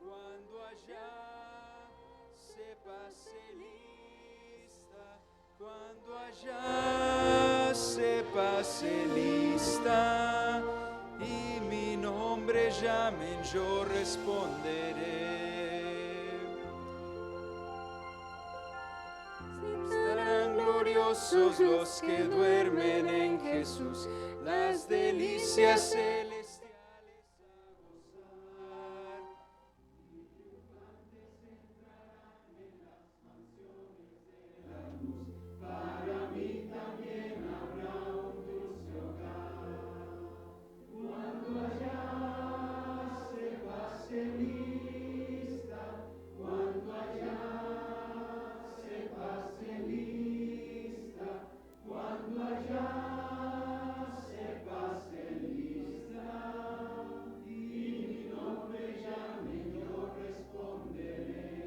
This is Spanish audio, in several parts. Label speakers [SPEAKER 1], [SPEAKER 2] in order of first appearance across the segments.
[SPEAKER 1] Cuando allá se pase lista, cuando allá se pase lista y mi nombre llamen, yo responderé. Estarán gloriosos los que duermen en Jesús, las delicias celestiales a gozar. Para mí también habrá un dulce hogar. Cuando allá se pase lista, cuando allá se pase lista, cuando allá se pase lista, y mi nombre llame, yo responderé.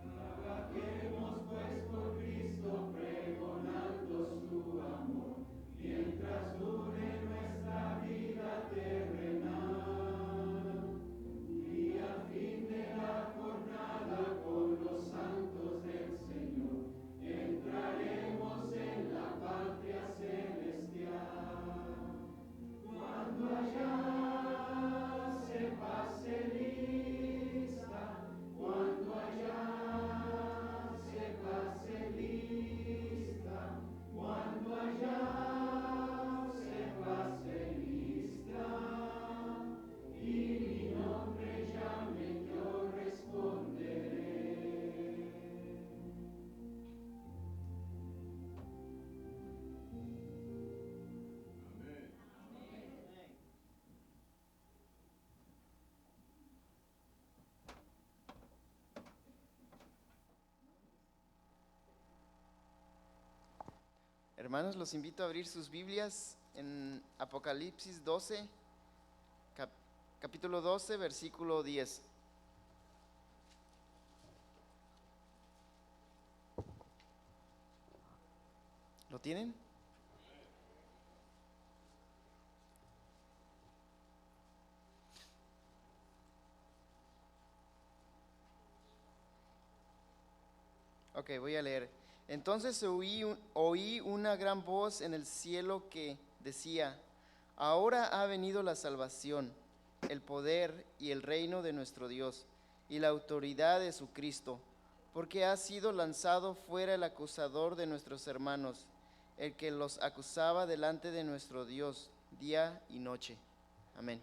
[SPEAKER 1] Trabajaremos pues por Cristo, pregonando su amor, mientras dure nuestra vida terrenal. Y al fin de la jornada con los santos del Señor, entraremos en la patria celestial. Cuando allá se pase lista, cuando allá se pase lista, cuando allá se pase lista, y mi nombre llame, yo responderé.
[SPEAKER 2] Hermanos, los invito a abrir sus Biblias en Apocalipsis 12, capítulo 12, versículo 10. ¿Lo tienen? Ok, voy a leer. Entonces oí una gran voz en el cielo que decía: ahora ha venido la salvación, el poder y el reino de nuestro Dios, y la autoridad de su Cristo, porque ha sido lanzado fuera el acusador de nuestros hermanos, el que los acusaba delante de nuestro Dios día y noche. Amén.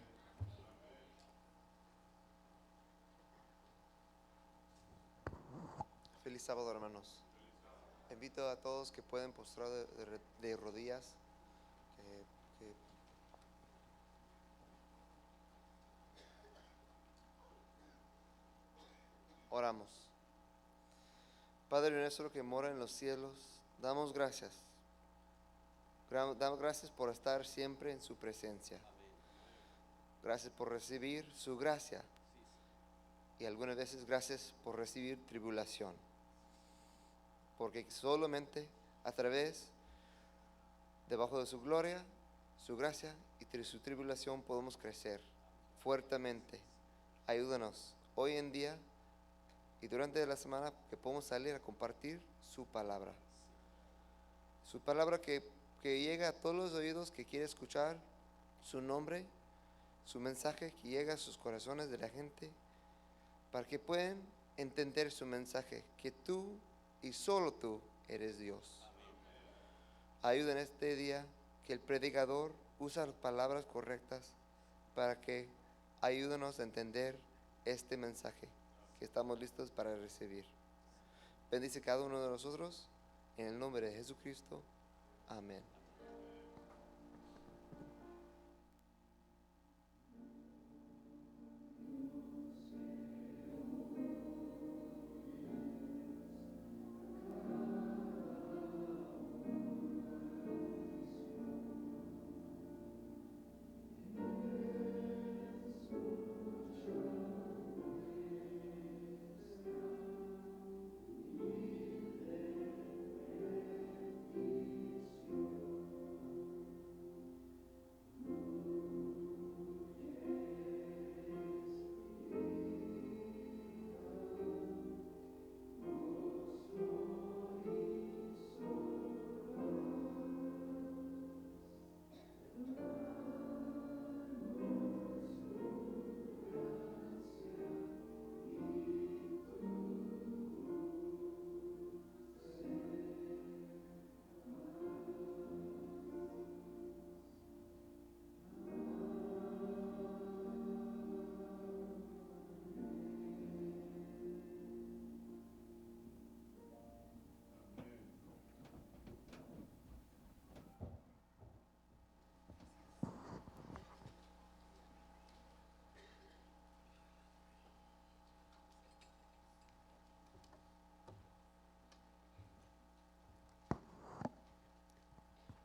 [SPEAKER 3] Feliz sábado, hermanos. Invito a todos que pueden postrar de rodillas. que Oramos. Padre nuestro que mora en los cielos, damos gracias. Damos gracias por estar siempre en su presencia. Gracias por recibir su gracia. Y algunas veces gracias por recibir tribulación. Porque solamente a través, debajo de su gloria, su gracia y su tribulación podemos crecer fuertemente. Ayúdanos hoy en día y durante la semana que podamos salir a compartir su palabra. Su palabra que llega a todos los oídos que quiere escuchar su nombre, su mensaje que llega a sus corazones de la gente, para que puedan entender su mensaje, que tú y solo tú eres Dios. Ayuda en este día que el predicador usa las palabras correctas para que ayúdenos a entender este mensaje que estamos listos para recibir. Bendice cada uno de nosotros en el nombre de Jesucristo. Amén.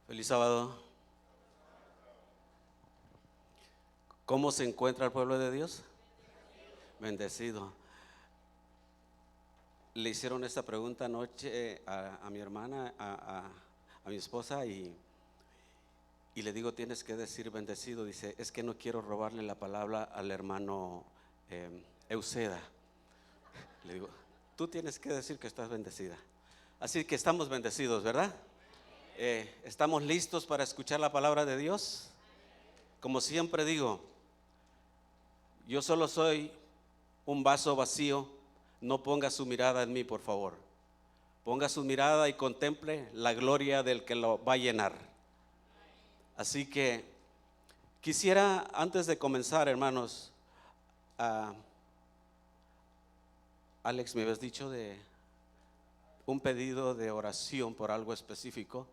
[SPEAKER 4] Feliz sábado. ¿Cómo se encuentra el pueblo de Dios? Bendecido. Le hicieron esta pregunta anoche a mi hermana, a mi esposa, y le digo, tienes que decir bendecido. Dice, es que no quiero robarle la palabra al hermano Euseda. Le digo, tú tienes que decir que estás bendecida. Así que estamos bendecidos, ¿verdad? ¿Estamos listos para escuchar la palabra de Dios? Como siempre digo, yo solo soy un vaso vacío. No ponga su mirada en mí, por favor. Ponga su mirada y contemple la gloria del que lo va a llenar. Así que quisiera, antes de comenzar, hermanos, Alex, me habías dicho de un pedido de oración por algo específico.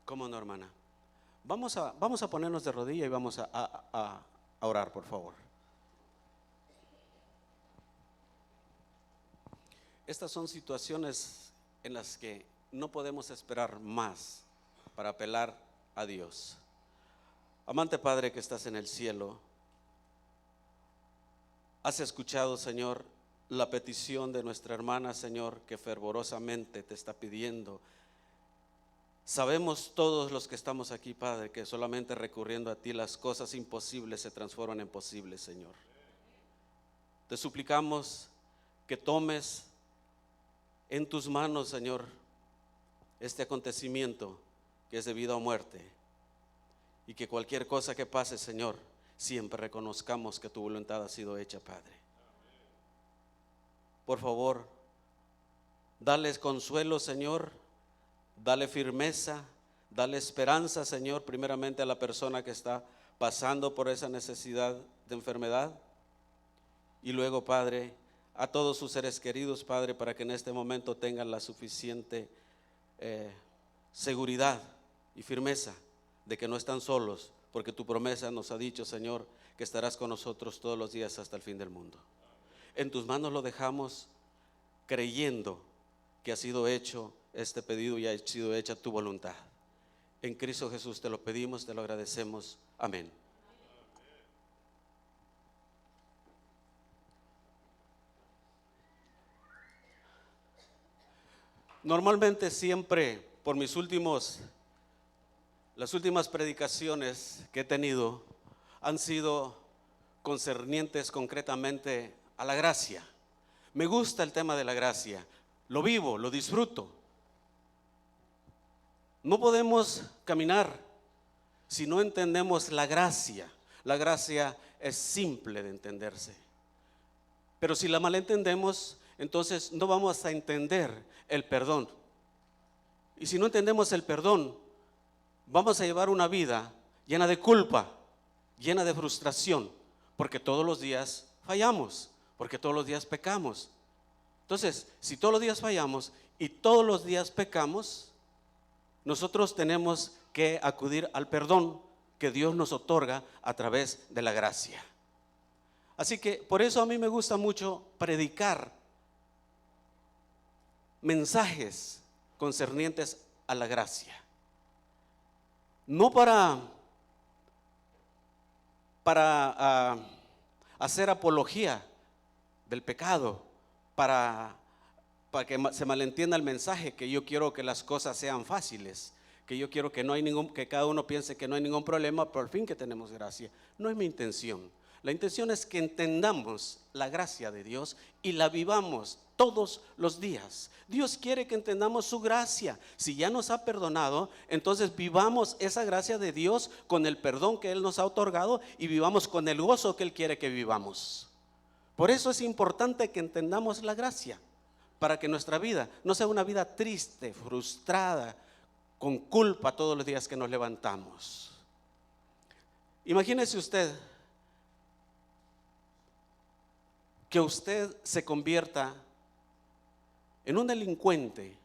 [SPEAKER 4] ¿Cómo no, hermana? Vamos a ponernos de rodilla y vamos a orar, por favor. Estas son situaciones en las que no podemos esperar más para apelar a Dios. Amante Padre que estás en el cielo, has escuchado, Señor, la petición de nuestra hermana, Señor, que fervorosamente te está pidiendo. Sabemos todos los que estamos aquí, Padre, que solamente recurriendo a ti las cosas imposibles se transforman en posibles, Señor. Te suplicamos que tomes en tus manos, Señor, este acontecimiento que es de vida o muerte, y que cualquier cosa que pase, Señor, siempre reconozcamos que tu voluntad ha sido hecha, Padre. Por favor, dales consuelo, Señor. Dale firmeza, dale esperanza, Señor, primeramente a la persona que está pasando por esa necesidad de enfermedad. Y luego, Padre, a todos sus seres queridos, Padre, para que en este momento tengan la suficiente seguridad y firmeza de que no están solos, porque tu promesa nos ha dicho, Señor, que estarás con nosotros todos los días hasta el fin del mundo. En tus manos lo dejamos, creyendo que ha sido hecho este pedido y ha sido hecha tu voluntad. En Cristo Jesús te lo pedimos, te lo agradecemos. Amén. Normalmente siempre, por las últimas predicaciones que he tenido han sido concernientes concretamente a la gracia. Me gusta el tema de la gracia, lo vivo, lo disfruto. No podemos caminar si no entendemos la gracia. La gracia es simple de entenderse, pero si la malentendemos, entonces no vamos a entender el perdón. Y si no entendemos el perdón, vamos a llevar una vida llena de culpa, llena de frustración, porque todos los días fallamos, porque todos los días pecamos. Entonces, si todos los días fallamos y todos los días pecamos, nosotros tenemos que acudir al perdón que Dios nos otorga a través de la gracia. Así que por eso a mí me gusta mucho predicar mensajes concernientes a la gracia. No para hacer apología del pecado, para que se malentienda el mensaje, que yo quiero que las cosas sean fáciles, que yo quiero que cada uno piense que no hay ningún problema, por fin que tenemos gracia. No es mi intención. La intención es que entendamos la gracia de Dios y la vivamos todos los días. Dios quiere que entendamos su gracia. Si ya nos ha perdonado, entonces vivamos esa gracia de Dios con el perdón que Él nos ha otorgado y vivamos con el gozo que Él quiere que vivamos. Por eso es importante que entendamos la gracia, para que nuestra vida no sea una vida triste, frustrada, con culpa todos los días que nos levantamos. Imagínese usted que usted se convierta en un delincuente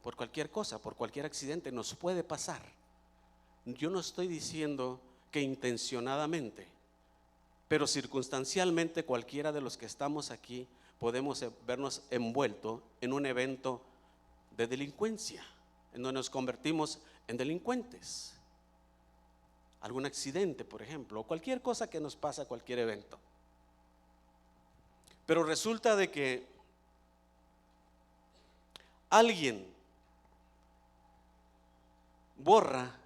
[SPEAKER 4] por cualquier cosa, por cualquier accidente, nos puede pasar. Yo no estoy diciendo que intencionadamente, pero circunstancialmente cualquiera de los que estamos aquí podemos vernos envueltos en un evento de delincuencia, en donde nos convertimos en delincuentes. Algún accidente, por ejemplo, o cualquier cosa que nos pasa, cualquier evento. Pero resulta de que alguien borra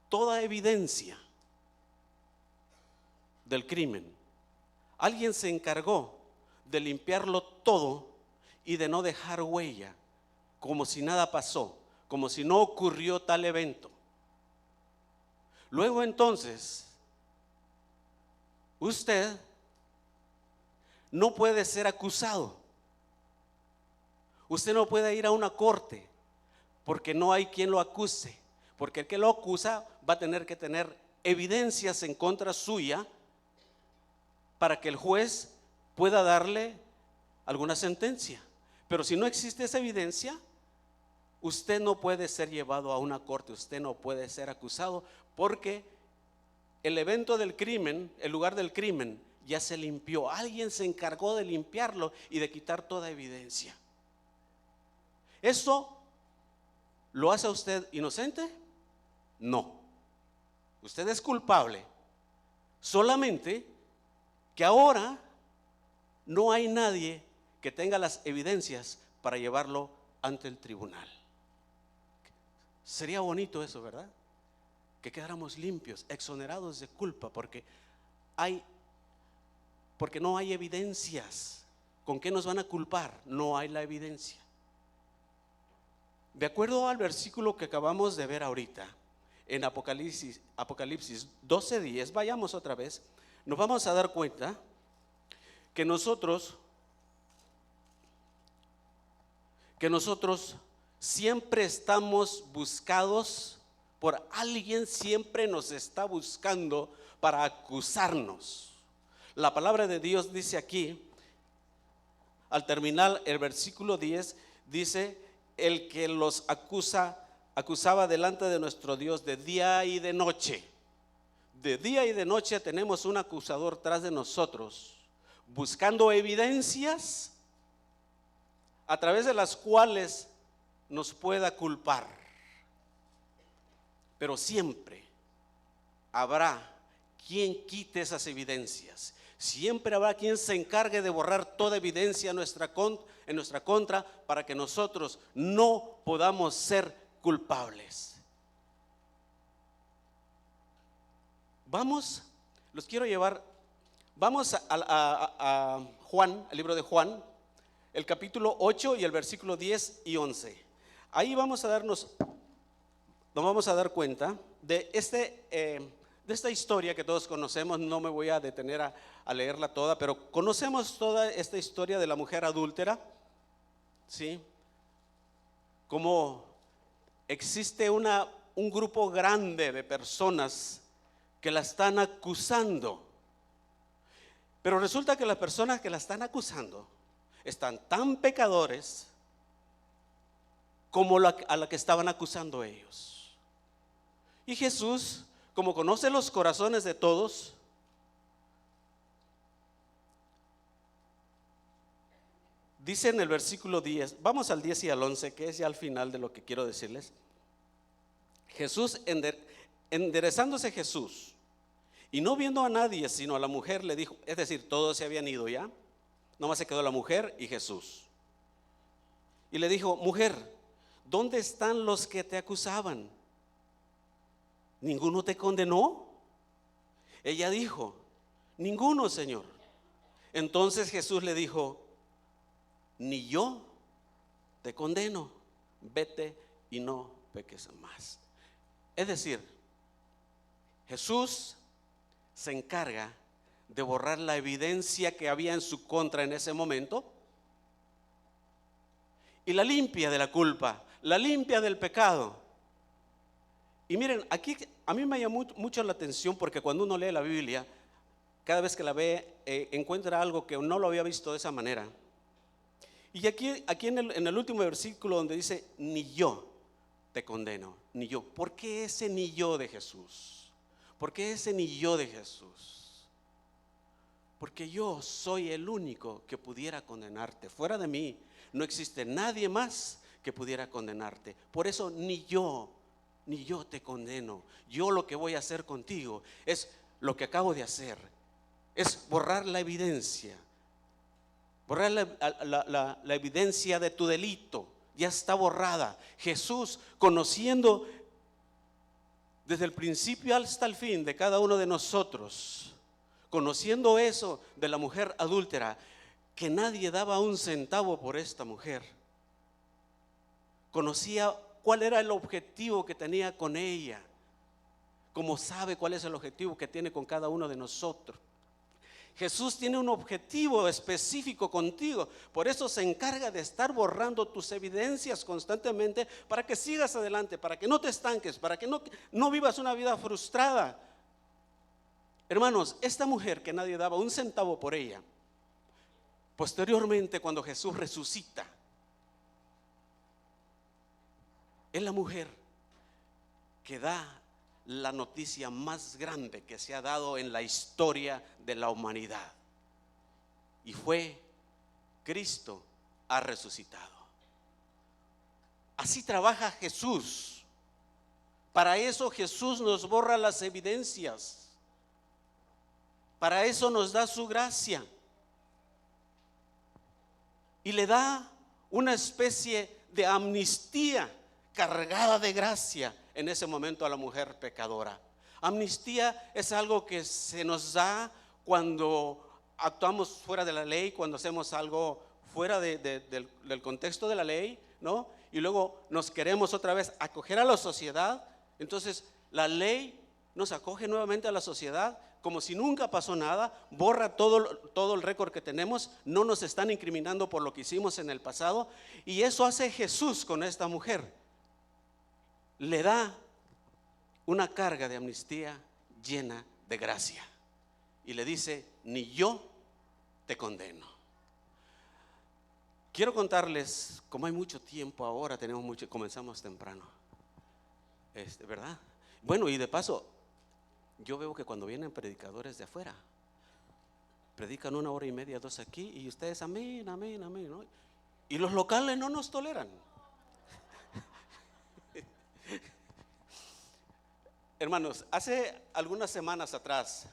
[SPEAKER 4] toda evidencia del crimen. Alguien se encargó de limpiarlo todo y de no dejar huella, como si nada pasó, como si no ocurrió tal evento. Luego entonces, usted no puede ser acusado. Usted no puede ir a una corte porque no hay quien lo acuse, porque el que lo acusa va a tener que tener evidencias en contra suya para que el juez pueda darle alguna sentencia. Pero si no existe esa evidencia, usted no puede ser llevado a una corte, usted no puede ser acusado, porque el evento del crimen, el lugar del crimen, ya se limpió. Alguien se encargó de limpiarlo y de quitar toda evidencia. ¿Eso lo hace a usted inocente? No. Usted es culpable. Solamente que ahora no hay nadie que tenga las evidencias para llevarlo ante el tribunal. Sería bonito eso, ¿verdad? Que quedáramos limpios, exonerados de culpa, porque no hay evidencias. ¿Con qué nos van a culpar? No hay la evidencia. De acuerdo al versículo que acabamos de ver ahorita, en Apocalipsis 12:10, vayamos otra vez, nos vamos a dar cuenta que nosotros siempre estamos buscados por alguien, siempre nos está buscando para acusarnos. La palabra de Dios dice aquí, al terminar el versículo 10, dice: el que los acusaba delante de nuestro Dios de día y de noche. De día y de noche tenemos un acusador tras de nosotros, buscando evidencias a través de las cuales nos pueda culpar. Pero siempre habrá quien quite esas evidencias. Siempre habrá quien se encargue de borrar toda evidencia en nuestra contra para que nosotros no podamos ser culpables. Vamos a Juan, el libro de Juan, el capítulo 8 y el versículo 10 y 11. Ahí nos vamos a dar cuenta de esta historia que todos conocemos. No me voy a detener a leerla toda, pero conocemos toda esta historia de la mujer adúltera, ¿sí? Como existe un grupo grande de personas que la están acusando, pero resulta que las personas que la están acusando están tan pecadores como a la que estaban acusando ellos. Y Jesús, como conoce los corazones de todos, dice en el versículo 10, vamos al 10 y al 11, que es ya al final de lo que quiero decirles. Jesús, enderezándose Jesús, y no viendo a nadie sino a la mujer, le dijo, es decir, todos se habían ido ya, nomás se quedó la mujer y Jesús. Y le dijo: mujer, ¿dónde están los que te acusaban? ¿Ninguno te condenó? Ella dijo: ninguno, Señor. Entonces Jesús le dijo: ni yo te condeno, vete y no peques más. Es decir, Jesús se encarga de borrar la evidencia que había en su contra en ese momento y la limpia de la culpa, la limpia del pecado. Y miren, aquí a mí me llama mucho la atención, porque cuando uno lee la Biblia, cada vez que la ve, encuentra algo que no lo había visto de esa manera. Y aquí en el último versículo donde dice, ni yo te condeno, ni yo. ¿Por qué ese ni yo de Jesús? ¿Por qué ese ni yo de Jesús? Porque yo soy el único que pudiera condenarte. Fuera de mí no existe nadie más que pudiera condenarte. Por eso ni yo te condeno. Yo lo que voy a hacer contigo es lo que acabo de hacer, es borrar la evidencia. Borrar la evidencia de tu delito. Ya está borrada. Jesús, conociendo desde el principio hasta el fin de cada uno de nosotros, conociendo eso de la mujer adúltera, que nadie daba un centavo por esta mujer, conocía cuál era el objetivo que tenía con ella, como sabe cuál es el objetivo que tiene con cada uno de nosotros. Jesús tiene un objetivo específico contigo, por eso se encarga de estar borrando tus evidencias constantemente para que sigas adelante, para que no te estanques, para que no vivas una vida frustrada. Hermanos, esta mujer que nadie daba un centavo por ella, posteriormente cuando Jesús resucita, es la mujer que da la noticia más grande que se ha dado en la historia de la humanidad, y fue: Cristo ha resucitado. Así trabaja Jesús. Para eso Jesús nos borra las evidencias, para eso nos da su gracia y le da una especie de amnistía cargada de gracia en ese momento a la mujer pecadora. Amnistía es algo que se nos da cuando actuamos fuera de la ley, cuando hacemos algo fuera del contexto de la ley, ¿no? Y luego nos queremos otra vez acoger a la sociedad. Entonces la ley nos acoge nuevamente a la sociedad como si nunca pasó nada, borra todo el récord que tenemos, no nos están incriminando por lo que hicimos en el pasado. Y eso hace Jesús con esta mujer. Le da una carga de amnistía llena de gracia y le dice: ni yo te condeno. Quiero contarles, como hay mucho tiempo ahora, comenzamos temprano, ¿verdad? Bueno, y de paso, yo veo que cuando vienen predicadores de afuera, predican 1 hora y media, 2 aquí, y ustedes amén, amén, amén, ¿no? Y los locales no nos toleran. Hermanos, hace algunas semanas atrás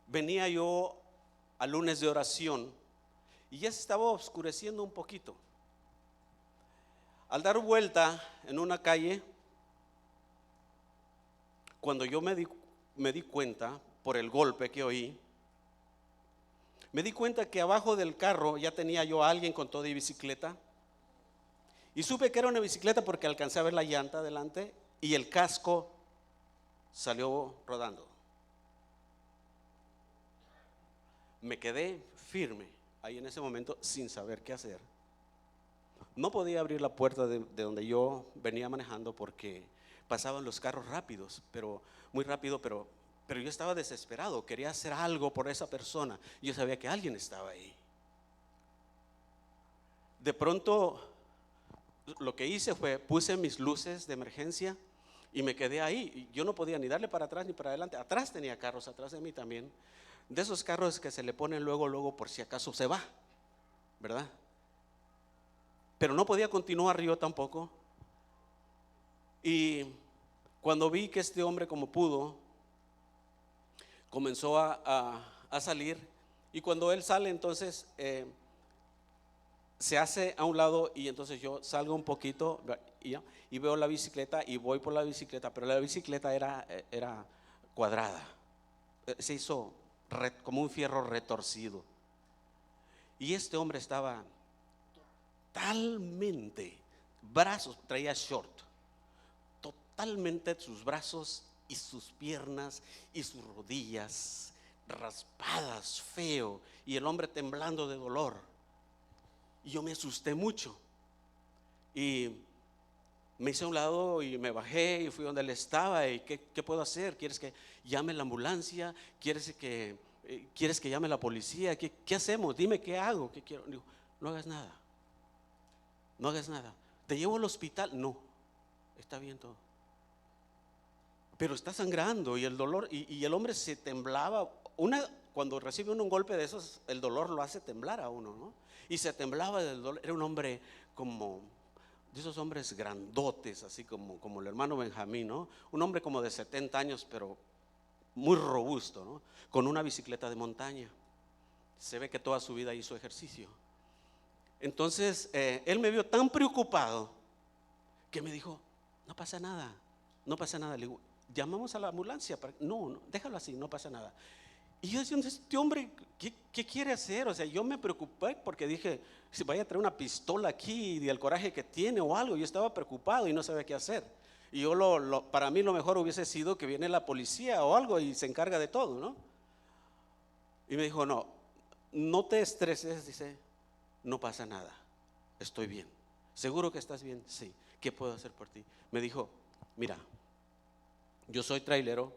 [SPEAKER 4] venía yo al lunes de oración y ya se estaba oscureciendo un poquito. Al dar vuelta en una calle, cuando yo me di cuenta por el golpe que oí, me di cuenta que abajo del carro ya tenía yo a alguien con toda y bicicleta. Y supe que era una bicicleta porque alcancé a ver la llanta adelante y el casco salió rodando. Me quedé firme ahí en ese momento sin saber qué hacer. No podía abrir la puerta de donde yo venía manejando porque pasaban los carros rápidos, muy rápido, pero yo estaba desesperado, quería hacer algo por esa persona. Yo sabía que alguien estaba ahí. De pronto lo que hice fue, puse mis luces de emergencia y me quedé ahí. Yo no podía ni darle para atrás ni para adelante. Atrás tenía carros, atrás de mí también. De esos carros que se le ponen luego por si acaso se va, ¿verdad? Pero no podía continuar yo tampoco. Y cuando vi que este hombre, como pudo, comenzó a salir, y cuando él sale, entonces se hace a un lado, y entonces yo salgo un poquito y veo la bicicleta y voy por la bicicleta, pero la bicicleta era cuadrada, se hizo como un fierro retorcido, y este hombre estaba totalmente, traía short, totalmente sus brazos y sus piernas y sus rodillas raspadas, feo, y el hombre temblando de dolor. Y yo me asusté mucho y Me hice a un lado y me bajé y fui donde él estaba. ¿Y qué puedo hacer? ¿Quieres que llame la ambulancia? ¿Quieres que llame la policía? ¿Qué hacemos? Dime qué hago, qué quiero. Digo, no hagas nada. No hagas nada. ¿Te llevo al hospital? No, está bien todo. Pero está sangrando y el dolor, y el hombre se temblaba. Cuando recibe uno un golpe de esos, el dolor lo hace temblar a uno, ¿no? Y se temblaba del dolor. Era un hombre como de esos hombres grandotes, así como el hermano Benjamín, ¿no? Un hombre como de 70 años, pero muy robusto, ¿no? Con una bicicleta de montaña. Se ve que toda su vida hizo ejercicio. Entonces él me vio tan preocupado que me dijo, no pasa nada, no pasa nada. Le digo, llamamos a la ambulancia. No, déjalo así, no pasa nada. Y yo decía, este hombre, ¿qué quiere hacer? O sea, yo me preocupé porque dije, si vaya a traer una pistola aquí y el coraje que tiene o algo. Yo estaba preocupado y no sabía qué hacer. Y yo para mí lo mejor hubiese sido que viene la policía o algo y se encarga de todo, ¿no? Y me dijo, no te estreses, dice, no pasa nada, estoy bien. ¿Seguro que estás bien? Sí. ¿Qué puedo hacer por ti? Me dijo, mira, yo soy trailero,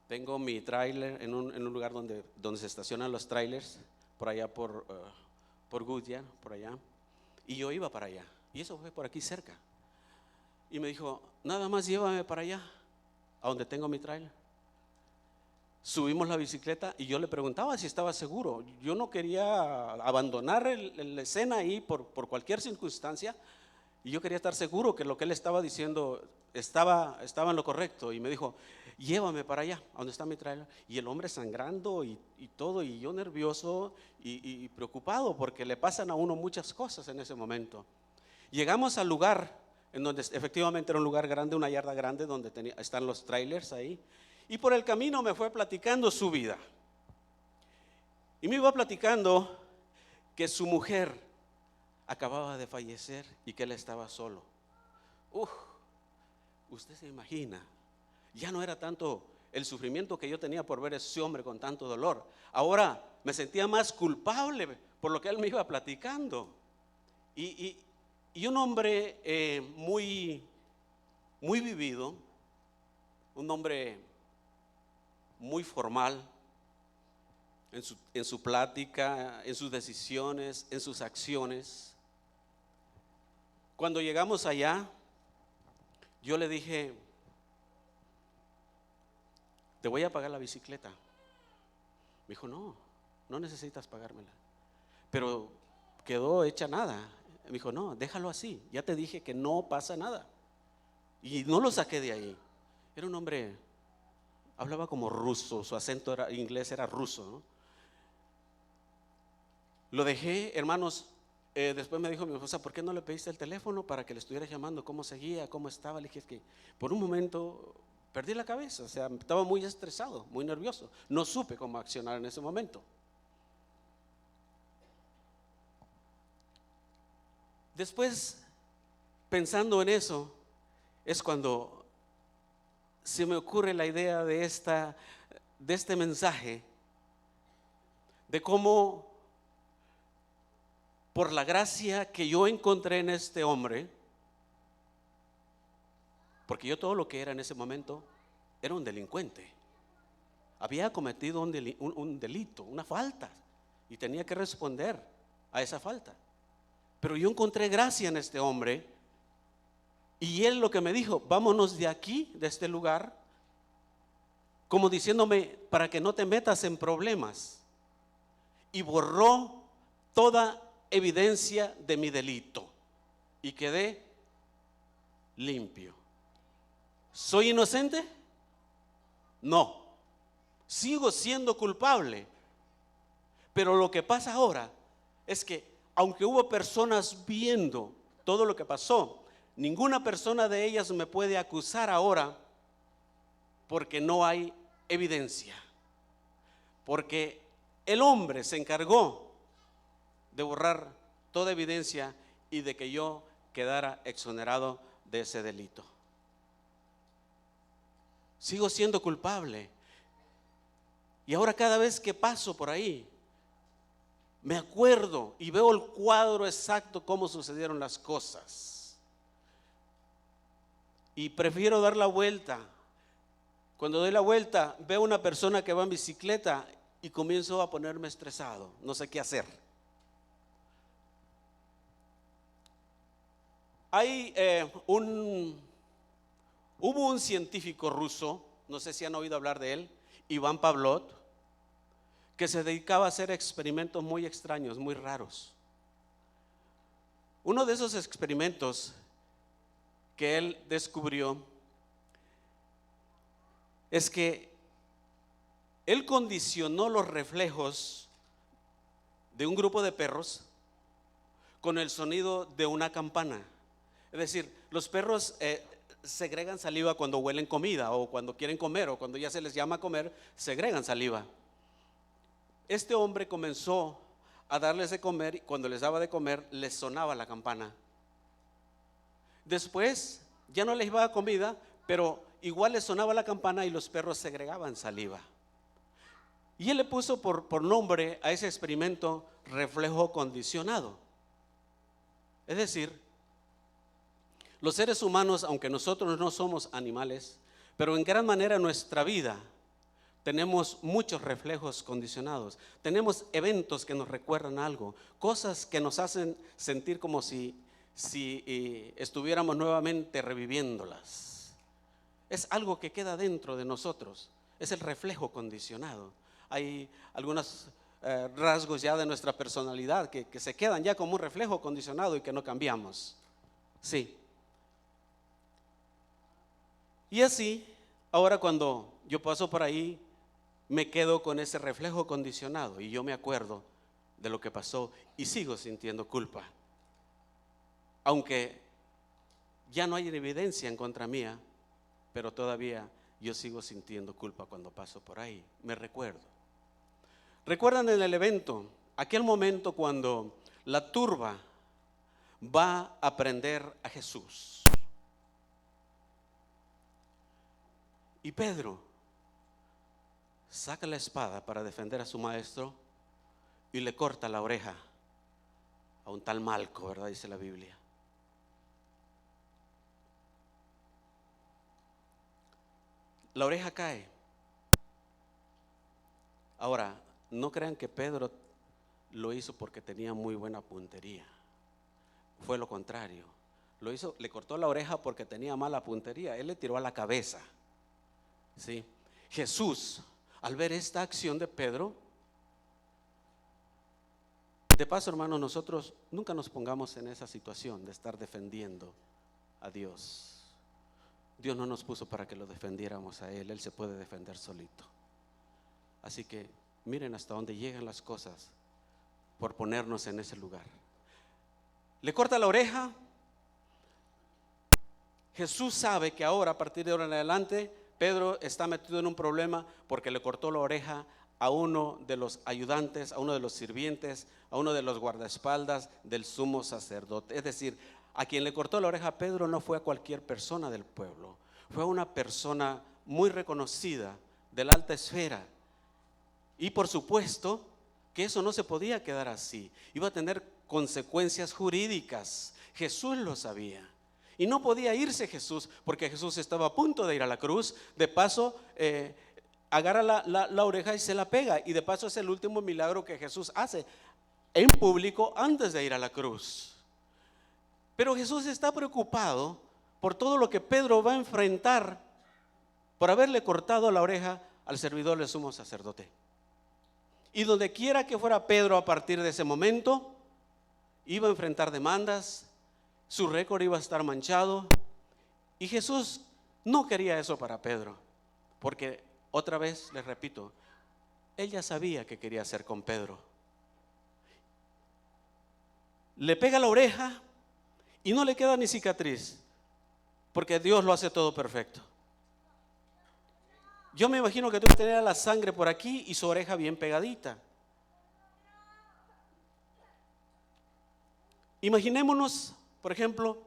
[SPEAKER 4] tengo mi trailer en un lugar donde se estacionan los trailers, por allá por Goodyear, por allá, y yo iba para allá, y eso fue por aquí cerca. Y me dijo, nada más llévame para allá, a donde tengo mi trailer. Subimos la bicicleta y yo le preguntaba si estaba seguro. Yo no quería abandonar la escena ahí por cualquier circunstancia, y yo quería estar seguro que lo que él estaba diciendo estaba en lo correcto. Y me dijo, llévame para allá, a donde está mi trailer. Y el hombre sangrando y todo, y yo nervioso y preocupado porque le pasan a uno muchas cosas en ese momento. Llegamos al lugar en donde efectivamente era un lugar grande, una yarda grande donde están los trailers ahí. Y por el camino me fue platicando su vida. Y me iba platicando que su mujer acababa de fallecer y que él estaba solo. Usted se imagina, ya no era tanto el sufrimiento que yo tenía por ver a ese hombre con tanto dolor. Ahora me sentía más culpable por lo que él me iba platicando. Y un hombre muy vivido, un hombre muy formal en su plática, en sus decisiones, en sus acciones. Cuando llegamos allá, yo le dije, te voy a pagar la bicicleta. Me dijo, no necesitas pagármela. Pero quedó hecha nada. Me dijo, no, déjalo así, ya te dije que no pasa nada. Y no lo saqué de ahí. Era un hombre, hablaba como ruso, su acento inglés era ruso, ¿no? Lo dejé, hermanos. Después me dijo mi esposa, ¿por qué no le pediste el teléfono para que le estuviera llamando? ¿Cómo seguía? ¿Cómo estaba? Le dije, es que por un momento perdí la cabeza, o sea, estaba muy estresado, muy nervioso. No supe cómo accionar en ese momento. Después, pensando en eso, es cuando se me ocurre la idea de este mensaje, de cómo por la gracia que yo encontré en este hombre, porque yo todo lo que era en ese momento era un delincuente, había cometido un delito, una falta, y tenía que responder a esa falta. Pero yo encontré gracia en este hombre, y él lo que me dijo, vámonos de aquí, de este lugar, como diciéndome, para que no te metas en problemas, y borró toda evidencia de mi delito y quedé limpio. ¿Soy inocente? No, sigo siendo culpable. Pero lo que pasa ahora es que aunque hubo personas viendo todo lo que pasó, ninguna persona de ellas me puede acusar ahora porque no hay evidencia. Porque el hombre se encargó de borrar toda evidencia y de que yo quedara exonerado de ese delito. Sigo siendo culpable. Y ahora cada vez que paso por ahí, me acuerdo y veo el cuadro exacto cómo sucedieron las cosas. y prefiero dar la vuelta. Cuando doy la vuelta, veo una persona que va en bicicleta y comienzo a ponerme estresado, no sé qué hacer. Hubo un científico ruso, no sé si han oído hablar de él, Iván Pavlov, que se dedicaba a hacer experimentos muy extraños, muy raros. Uno de esos experimentos que él descubrió es que él condicionó los reflejos de un grupo de perros con el sonido de una campana. Es decir, los perros segregan saliva cuando huelen comida o cuando quieren comer o cuando ya se les llama a comer, segregan saliva. Este hombre comenzó a darles de comer y cuando les daba de comer les sonaba la campana. Después ya no les iba comida, pero igual les sonaba la campana y los perros segregaban saliva. Y él le puso por nombre a ese experimento reflejo condicionado. Es decir, los seres humanos, aunque nosotros no somos animales, pero en gran manera en nuestra vida tenemos muchos reflejos condicionados. Tenemos eventos que nos recuerdan algo, cosas que nos hacen sentir como si estuviéramos nuevamente reviviéndolas. Es algo que queda dentro de nosotros, es el reflejo condicionado. Hay algunos rasgos ya de nuestra personalidad que se quedan ya como un reflejo condicionado y que no cambiamos. Sí. Y así, ahora cuando yo paso por ahí, me quedo con ese reflejo condicionado y yo me acuerdo de lo que pasó y sigo sintiendo culpa. Aunque ya no hay evidencia en contra mía, pero todavía yo sigo sintiendo culpa cuando paso por ahí. Me recuerdo. ¿Recuerdan en el evento, aquel momento cuando la turba va a prender a Jesús? Y Pedro saca la espada para defender a su maestro y le corta la oreja a un tal Malco, ¿verdad? Dice la Biblia. La oreja cae. Ahora, no crean que Pedro lo hizo porque tenía muy buena puntería. Fue lo contrario. Lo hizo, le cortó la oreja porque tenía mala puntería. Él le tiró a la cabeza. ¿Sí? Jesús, al ver esta acción de Pedro, de paso, hermanos, nosotros nunca nos pongamos en esa situación de estar defendiendo a Dios. Dios no nos puso para que lo defendiéramos a Él. Él se puede defender solito. Así que miren hasta dónde llegan las cosas por ponernos en ese lugar. Le corta la oreja. Jesús sabe que ahora, a partir de ahora en adelante, Pedro está metido en un problema porque le cortó la oreja a uno de los ayudantes, a uno de los sirvientes, a uno de los guardaespaldas del sumo sacerdote. Es decir, a quien le cortó la oreja a Pedro no fue a cualquier persona del pueblo, fue a una persona muy reconocida de la alta esfera. Y por supuesto que eso no se podía quedar así, iba a tener consecuencias jurídicas. Jesús lo sabía. Y no podía irse Jesús porque Jesús estaba a punto de ir a la cruz. De paso, agarra la oreja y se la pega. Y de paso es el último milagro que Jesús hace en público antes de ir a la cruz. Pero Jesús está preocupado por todo lo que Pedro va a enfrentar por haberle cortado la oreja al servidor del sumo sacerdote. Y donde quiera que fuera Pedro a partir de ese momento, iba a enfrentar demandas, su récord iba a estar manchado. Y Jesús no quería eso para Pedro, porque otra vez les repito, él ya sabía qué quería hacer con Pedro. Le pega la oreja y no le queda ni cicatriz, porque Dios lo hace todo perfecto. Yo me imagino que tú tenías la sangre por aquí y su oreja bien pegadita. Imaginémonos, por ejemplo,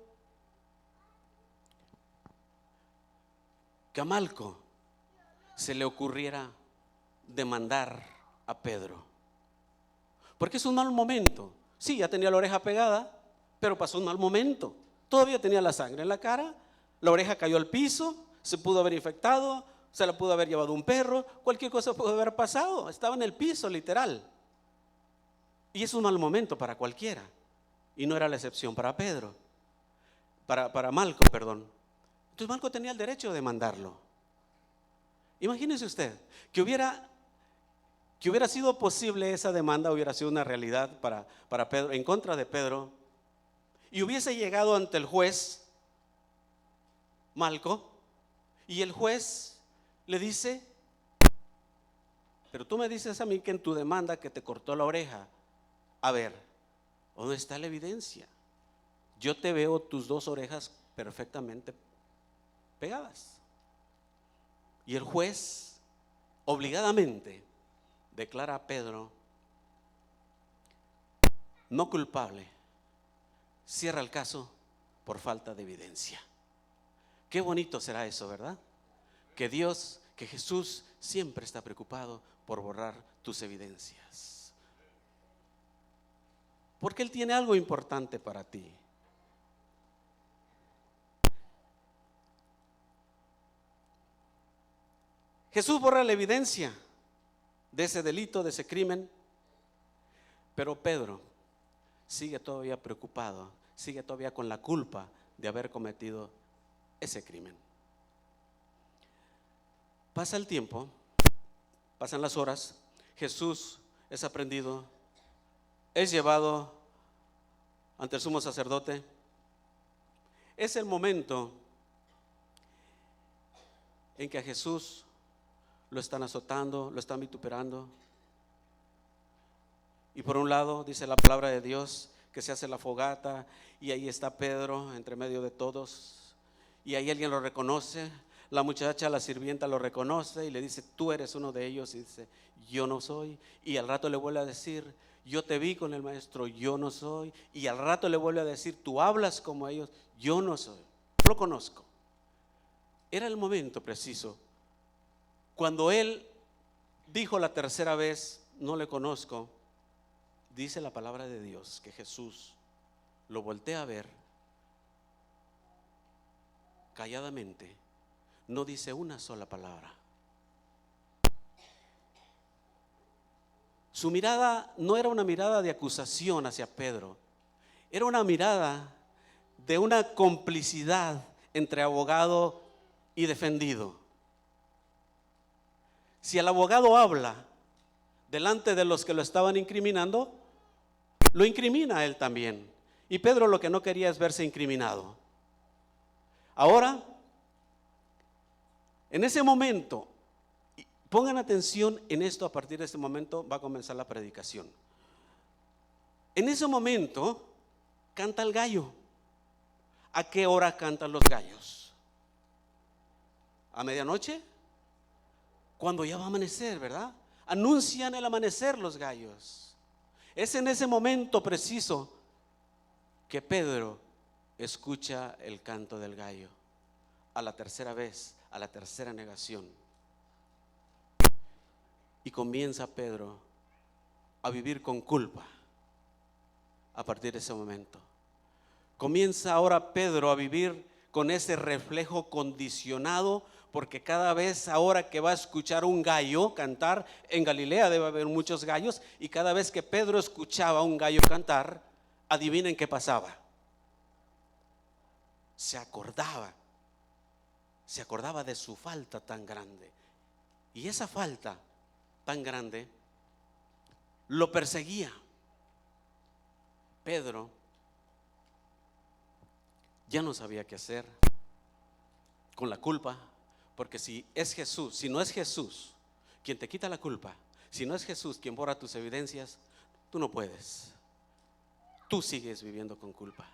[SPEAKER 4] que a Malco se le ocurriera demandar a Pedro, porque es un mal momento. Sí, ya tenía la oreja pegada, pero pasó un mal momento. Todavía tenía la sangre en la cara, La oreja cayó al piso, se pudo haber infectado, se la pudo haber llevado un perro, cualquier cosa pudo haber pasado. Estaba en el piso, literal. Y es un mal momento para cualquiera. Y no era la excepción para Pedro, para Malco, perdón. Entonces Malco tenía el derecho de demandarlo. Imagínese usted que hubiera sido posible esa demanda, hubiera sido una realidad para Pedro, en contra de Pedro, y hubiese llegado ante el juez Malco, y el juez le dice: pero tú me dices a mí que en tu demanda que te cortó la oreja. A ver, ¿dónde está la evidencia? Yo te veo tus 2 orejas perfectamente pegadas. Y el juez obligadamente declara a Pedro no culpable, cierra el caso por falta de evidencia. Qué bonito será eso, ¿verdad? Que Dios, que Jesús siempre está preocupado por borrar tus evidencias. Porque Él tiene algo importante para ti. Jesús borra la evidencia de ese delito, de ese crimen, pero Pedro sigue todavía preocupado, sigue todavía con la culpa de haber cometido ese crimen. Pasa el tiempo, pasan las horas, Jesús es aprendido, es llevado ante el sumo sacerdote. Es el momento en que a Jesús lo están azotando, lo están vituperando. Y por un lado dice la palabra de Dios que se hace la fogata y ahí está Pedro entre medio de todos. Y ahí alguien lo reconoce, la muchacha, la sirvienta lo reconoce y le dice: tú eres uno de ellos. Y dice: yo no soy. Y al rato le vuelve a decir: yo te vi con el maestro, yo no soy. Y al rato le vuelve a decir: tú hablas como ellos, yo no soy, lo conozco. Era el momento preciso. Cuando él dijo la tercera vez: no le conozco, dice la palabra de Dios que Jesús lo voltea a ver calladamente, no dice una sola palabra. Su mirada no era una mirada de acusación hacia Pedro, era una mirada de una complicidad entre abogado y defendido. Si el abogado habla delante de los que lo estaban incriminando, lo incrimina a él también. Y Pedro lo que no quería es verse incriminado. Ahora, en ese momento, pongan atención en esto, a partir de este momento va a comenzar la predicación. En ese momento canta el gallo. ¿A qué hora cantan los gallos? ¿A medianoche? Cuando ya va a amanecer, ¿verdad? Anuncian el amanecer los gallos. Es en ese momento preciso que Pedro escucha el canto del gallo. A la tercera vez, a la tercera negación. Y comienza Pedro a vivir con culpa a partir de ese momento. Comienza ahora Pedro a vivir con ese reflejo condicionado, porque cada vez ahora que va a escuchar un gallo cantar, en Galilea debe haber muchos gallos, y cada vez que Pedro escuchaba un gallo cantar, adivinen qué pasaba. Se acordaba de su falta tan grande. Y esa falta tan grande lo perseguía. Pedro ya no sabía qué hacer con la culpa, porque si no es Jesús quien te quita la culpa, si no es Jesús quien borra tus evidencias, tú no puedes. Tú sigues viviendo con culpa.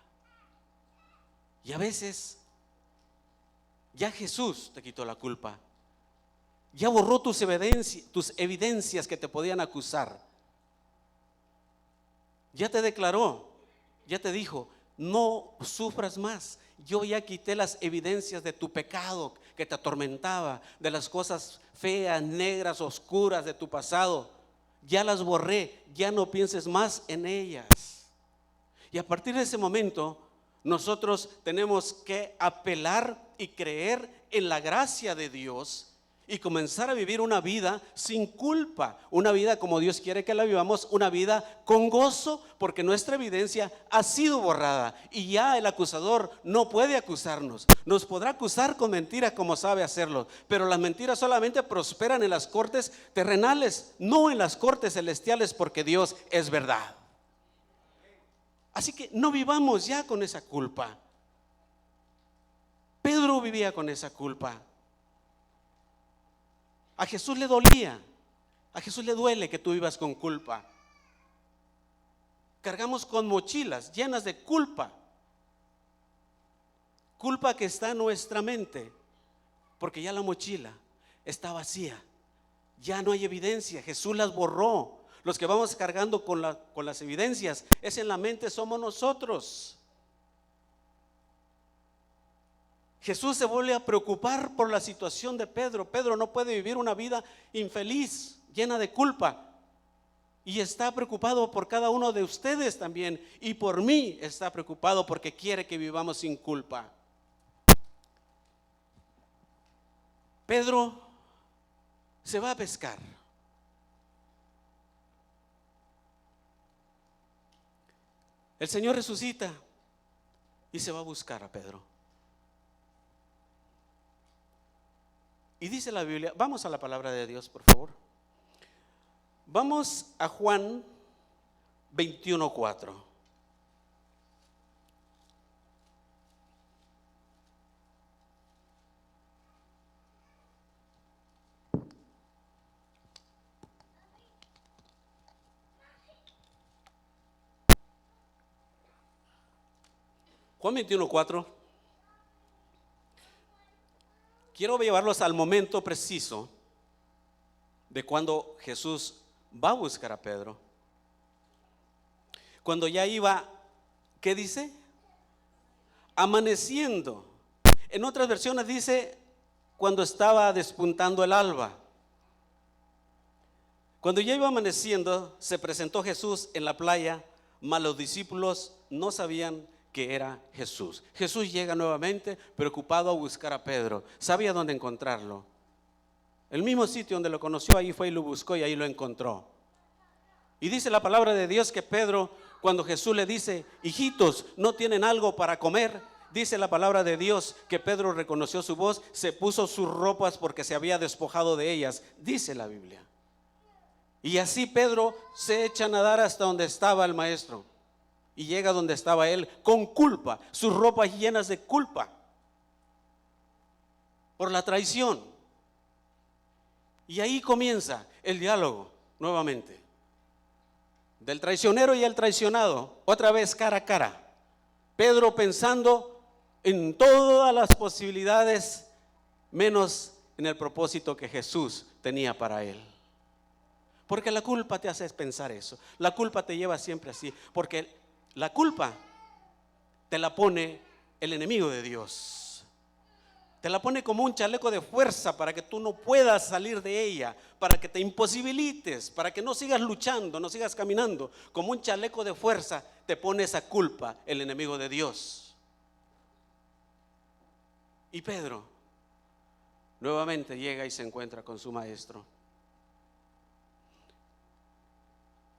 [SPEAKER 4] Y a veces ya Jesús te quitó la culpa, ya borró tus evidencias que te podían acusar, ya te declaró, ya te dijo: no sufras más, yo ya quité las evidencias de tu pecado que te atormentaba, de las cosas feas, negras, oscuras de tu pasado, ya las borré, ya no pienses más en ellas. Y a partir de ese momento nosotros tenemos que apelar y creer en la gracia de Dios y comenzar a vivir una vida sin culpa, una vida como Dios quiere que la vivamos, una vida con gozo, porque nuestra evidencia ha sido borrada y ya el acusador no puede acusarnos. Nos podrá acusar con mentiras como sabe hacerlo, pero las mentiras solamente prosperan en las cortes terrenales, no en las cortes celestiales, porque Dios es verdad. Así que no vivamos ya con esa culpa. Pedro vivía con esa culpa. A Jesús le dolía, a Jesús le duele que tú vivas con culpa. Cargamos con mochilas llenas de culpa. Culpa que está en nuestra mente, porque ya la mochila está vacía. Ya no hay evidencia, Jesús las borró. Los que vamos cargando con las evidencias, es en la mente, somos nosotros. Jesús se vuelve a preocupar por la situación de Pedro. Pedro no puede vivir una vida infeliz, llena de culpa. Y está preocupado por cada uno de ustedes también. Y por mí está preocupado porque quiere que vivamos sin culpa. Pedro se va a pescar. El Señor resucita y se va a buscar a Pedro. Y dice la Biblia, vamos a la palabra de Dios, por favor. Vamos a Juan 21:4. Juan 21:4. Quiero llevarlos al momento preciso de cuando Jesús va a buscar a Pedro. Cuando ya iba, ¿qué dice? Amaneciendo. En otras versiones dice cuando estaba despuntando el alba. Cuando ya iba amaneciendo, se presentó Jesús en la playa, mas los discípulos no sabían que era Jesús. Jesús llega nuevamente preocupado a buscar a Pedro. Sabía dónde encontrarlo. El mismo sitio donde lo conoció, ahí fue y lo buscó y ahí lo encontró. Y dice la palabra de Dios que Pedro, cuando Jesús le dice, hijitos, ¿no tienen algo para comer? Dice la palabra de Dios que Pedro reconoció su voz, se puso sus ropas porque se había despojado de ellas. Dice la Biblia. Y así Pedro se echa a nadar hasta donde estaba el maestro. Y llega donde estaba él con culpa, sus ropas llenas de culpa por la traición. Y ahí comienza el diálogo nuevamente del traicionero y el traicionado, otra vez cara a cara. Pedro pensando en todas las posibilidades menos en el propósito que Jesús tenía para él. Porque la culpa te hace pensar eso. La culpa te lleva siempre así, porque la culpa te la pone el enemigo de Dios. Te la pone como un chaleco de fuerza para que tú no puedas salir de ella, para que te imposibilites, para que no sigas luchando, no sigas caminando. Como un chaleco de fuerza te pone esa culpa el enemigo de Dios. Y Pedro nuevamente llega y se encuentra con su maestro.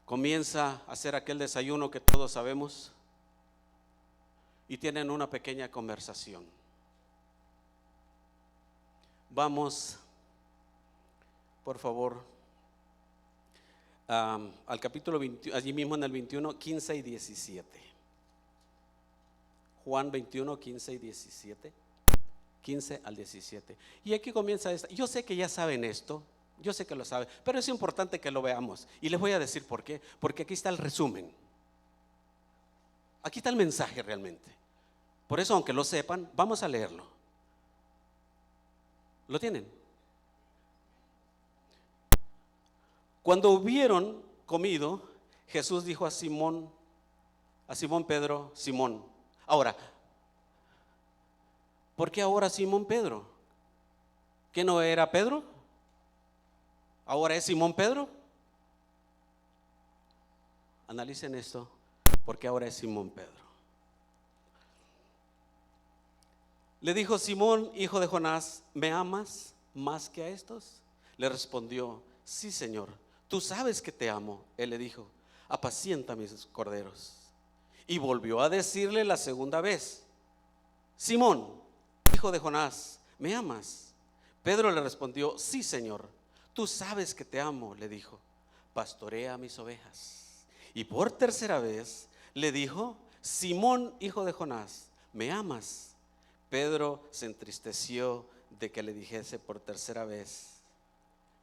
[SPEAKER 4] Comienza a hacer aquel desayuno que todos sabemos y tienen una pequeña conversación. Vamos, por favor, al capítulo 21, allí mismo en el 21, 15 y 17. Juan 21, 15 y 17. 15 al 17. Y aquí comienza esta. Yo sé que ya saben esto. Yo sé que lo saben, pero es importante que lo veamos. Y les voy a decir por qué. Porque aquí está el resumen. Aquí está el mensaje realmente. Por eso, aunque lo sepan, vamos a leerlo. ¿Lo tienen? Cuando hubieron comido, Jesús dijo a Simón Pedro, Simón. Ahora, ¿por qué ahora Simón Pedro? ¿Qué no era Pedro? ¿Ahora es Simón Pedro? Analicen esto, porque ahora es Simón Pedro. Le dijo: Simón, hijo de Jonás, ¿me amas más que a estos? Le respondió: sí, Señor, tú sabes que te amo. Él le dijo: apacienta mis corderos. Y volvió a decirle la segunda vez: Simón, hijo de Jonás, ¿me amas? Pedro le respondió: sí, Señor, tú sabes que te amo. Le dijo: pastorea mis ovejas. Y por tercera vez le dijo: Simón, hijo de Jonás, ¿me amas? Pedro se entristeció de que le dijese por tercera vez: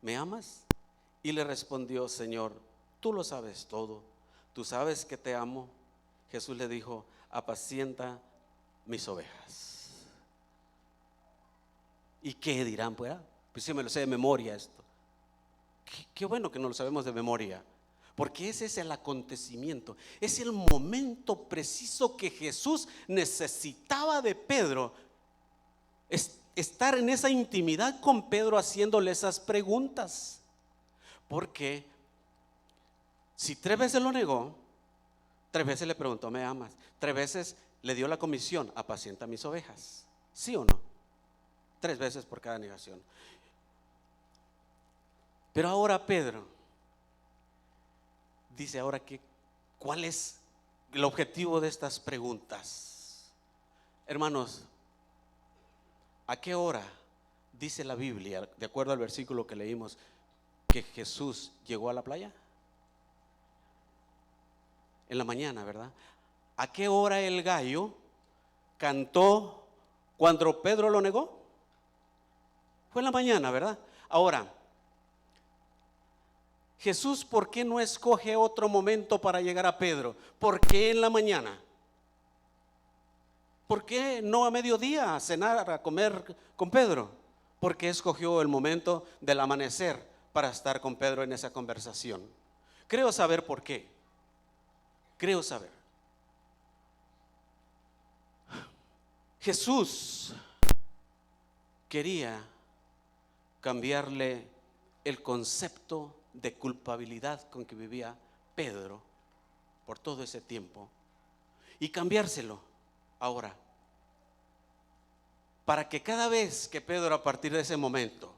[SPEAKER 4] ¿me amas? Y le respondió: Señor, tú lo sabes todo, tú sabes que te amo. Jesús le dijo: apacienta mis ovejas. ¿Y qué dirán? Pues sí, me lo sé de memoria esto. Qué bueno que no lo sabemos de memoria, porque ese es el acontecimiento, es el momento preciso que Jesús necesitaba de Pedro, estar en esa intimidad con Pedro haciéndole esas preguntas. Porque si 3 veces lo negó, 3 veces le preguntó: ¿me amas? 3 veces le dio la comisión: apacienta mis ovejas. ¿Sí o no? 3 veces por cada negación. Pero ahora Pedro dice: ahora ¿cuál es el objetivo de estas preguntas? Hermanos, ¿a qué hora dice la Biblia, de acuerdo al versículo que leímos, que Jesús llegó a la playa? En la mañana, ¿verdad? ¿A qué hora el gallo cantó cuando Pedro lo negó? Fue en la mañana, ¿verdad? Ahora, Jesús, ¿por qué no escoge otro momento para llegar a Pedro? ¿Por qué en la mañana? ¿Por qué no a mediodía a cenar, a comer con Pedro? ¿Por qué escogió el momento del amanecer para estar con Pedro en esa conversación? Creo saber por qué. Creo saber. Jesús quería cambiarle el concepto de culpabilidad con que vivía Pedro por todo ese tiempo y cambiárselo ahora, para que cada vez que Pedro, a partir de ese momento,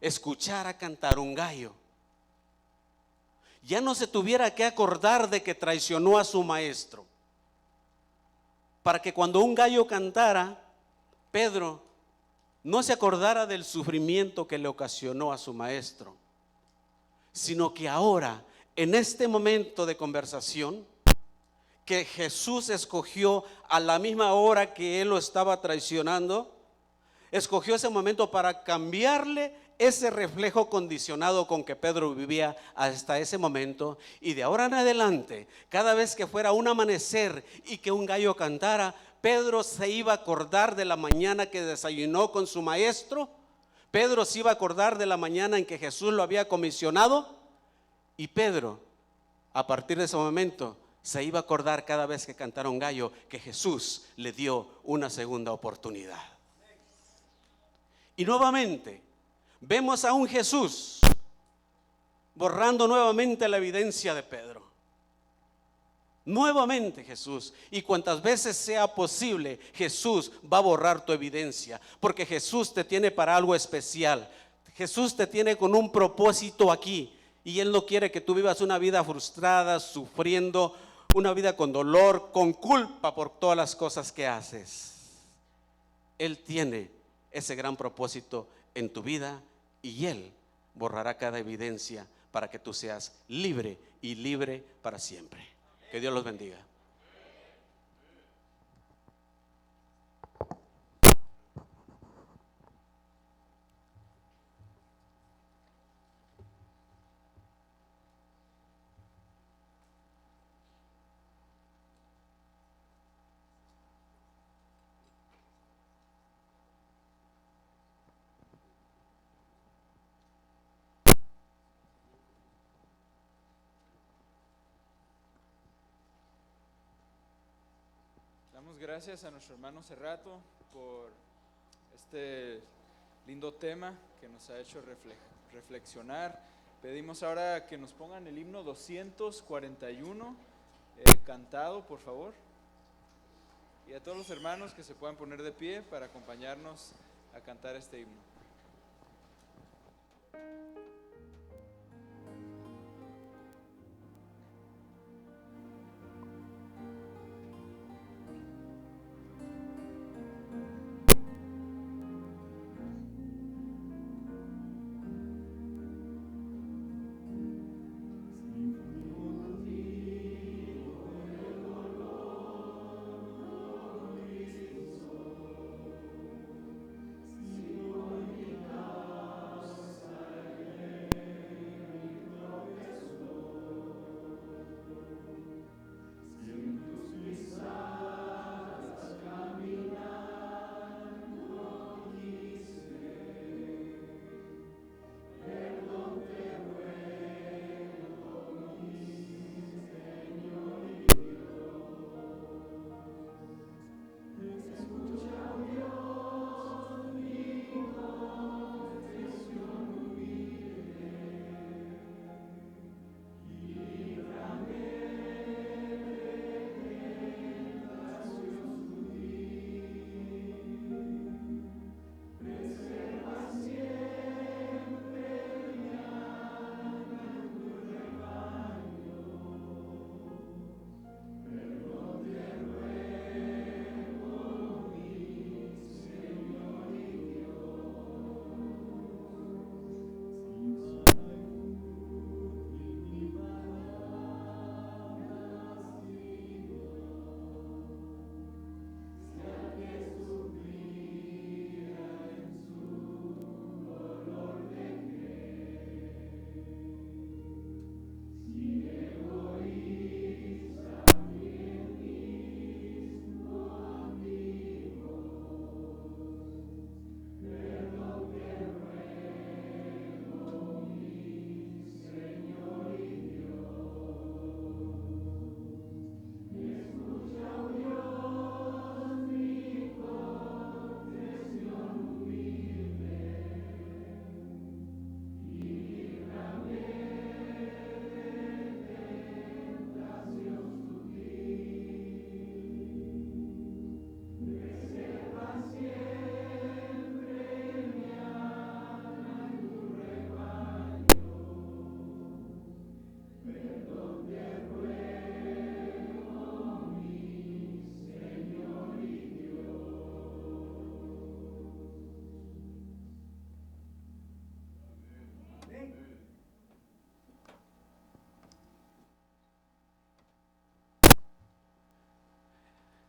[SPEAKER 4] escuchara cantar un gallo, ya no se tuviera que acordar de que traicionó a su maestro. Para que cuando un gallo cantara, Pedro no se acordara del sufrimiento que le ocasionó a su maestro, sino que ahora, en este momento de conversación que Jesús escogió a la misma hora que él lo estaba traicionando, escogió ese momento para cambiarle ese reflejo condicionado con que Pedro vivía hasta ese momento. Y de ahora en adelante, cada vez que fuera un amanecer y que un gallo cantara, Pedro se iba a acordar de la mañana que desayunó con su maestro. Pedro se iba a acordar de la mañana en que Jesús lo había comisionado. Y Pedro, a partir de ese momento, se iba a acordar cada vez que cantara un gallo que Jesús le dio una segunda oportunidad. Y nuevamente vemos a un Jesús borrando nuevamente la evidencia de Pedro. Nuevamente Jesús, y cuantas veces sea posible, Jesús va a borrar tu evidencia, porque Jesús te tiene para algo especial. Jesús te tiene con un propósito aquí, y Él no quiere que tú vivas una vida frustrada, sufriendo, una vida con dolor, con culpa por todas las cosas que haces. Él tiene ese gran propósito en tu vida, y Él borrará cada evidencia para que tú seas libre y libre para siempre. Que Dios los bendiga.
[SPEAKER 5] Damos gracias a nuestro hermano Cerrato por este lindo tema que nos ha hecho reflexionar. Pedimos ahora que nos pongan el himno 241 cantado, por favor. y a todos los hermanos que se puedan poner de pie para acompañarnos a cantar este himno.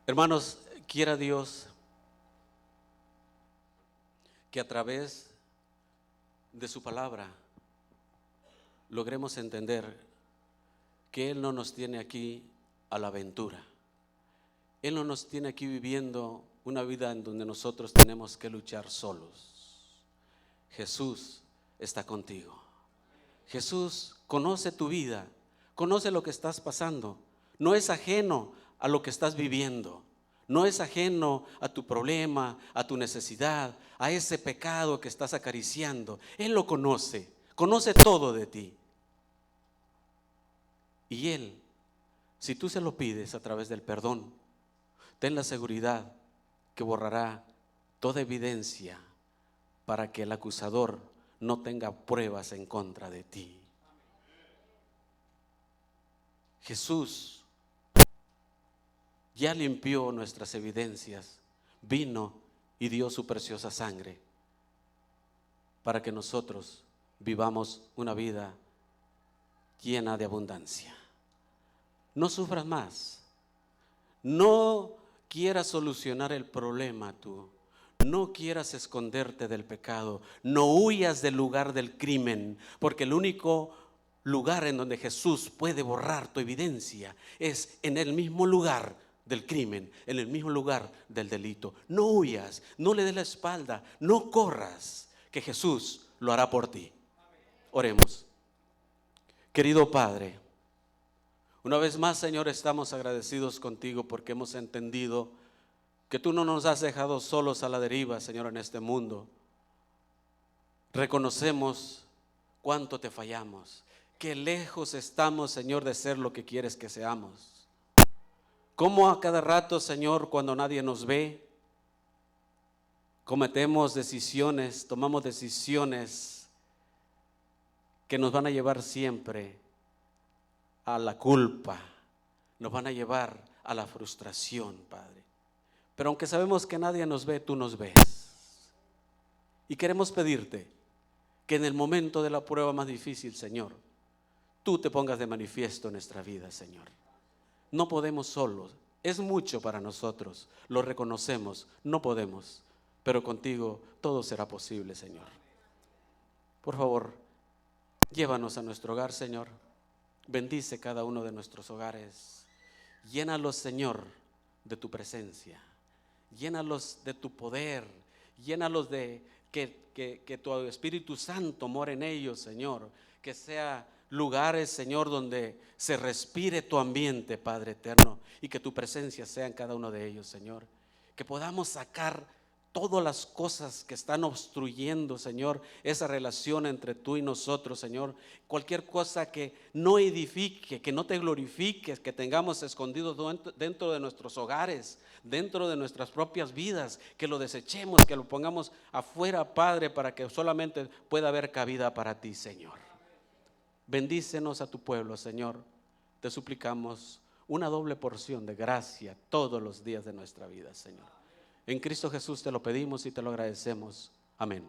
[SPEAKER 4] Hermanos, quiera Dios que a través de su palabra logremos entender que Él no nos tiene aquí a la aventura. Él no nos tiene aquí viviendo una vida en donde nosotros tenemos que luchar solos. Jesús está contigo. Jesús conoce tu vida, conoce lo que estás pasando. No es ajeno a lo que estás viviendo. No es ajeno a tu problema, a tu necesidad, a ese pecado que estás acariciando. Él lo conoce, conoce todo de ti. Y Él, si tú se lo pides a través del perdón, ten la seguridad que borrará toda evidencia para que el acusador no tenga pruebas en contra de ti. Jesús ya limpió nuestras evidencias, vino y dio su preciosa sangre para que nosotros vivamos una vida llena de abundancia. No sufras más, no quieras solucionar el problema tú, no quieras esconderte del pecado, no huyas del lugar del crimen, porque el único lugar en donde Jesús puede borrar tu evidencia es en el mismo lugar del crimen, en el mismo lugar del delito. No huyas, no le des la espalda, no corras, que Jesús lo hará por ti. Oremos. Querido Padre, una vez más, Señor, estamos agradecidos contigo porque hemos entendido que tú no nos has dejado solos a la deriva, Señor, en este mundo. Reconocemos cuánto te fallamos, que lejos estamos, Señor, de ser lo que quieres que seamos. Cómo a cada rato, Señor, cuando nadie nos ve, cometemos decisiones, tomamos decisiones que nos van a llevar siempre a la culpa, nos van a llevar a la frustración, Padre. Pero aunque sabemos que nadie nos ve, tú nos ves. Y queremos pedirte que en el momento de la prueba más difícil, Señor, tú te pongas de manifiesto en nuestra vida, Señor. No podemos solos, es mucho para nosotros, lo reconocemos, no podemos, pero contigo todo será posible, Señor. Por favor, llévanos a nuestro hogar, Señor. Bendice cada uno de nuestros hogares. Llénalos, Señor, de tu presencia. Llénalos de tu poder. Llénalos de que tu Espíritu Santo more en ellos, Señor. Que sea lugares, Señor, donde se respire tu ambiente, Padre eterno, y que tu presencia sea en cada uno de ellos, Señor. Que podamos sacar todas las cosas que están obstruyendo, Señor, esa relación entre tú y nosotros, Señor. Cualquier cosa que no edifique, que no te glorifiques, que tengamos escondidos dentro de nuestros hogares, dentro de nuestras propias vidas, que lo desechemos, que lo pongamos afuera, Padre, para que solamente pueda haber cabida para ti, Señor. Bendícenos a tu pueblo, Señor. Te suplicamos una doble porción de gracia todos los días de nuestra vida, Señor. En Cristo Jesús te lo pedimos y te lo agradecemos. Amén.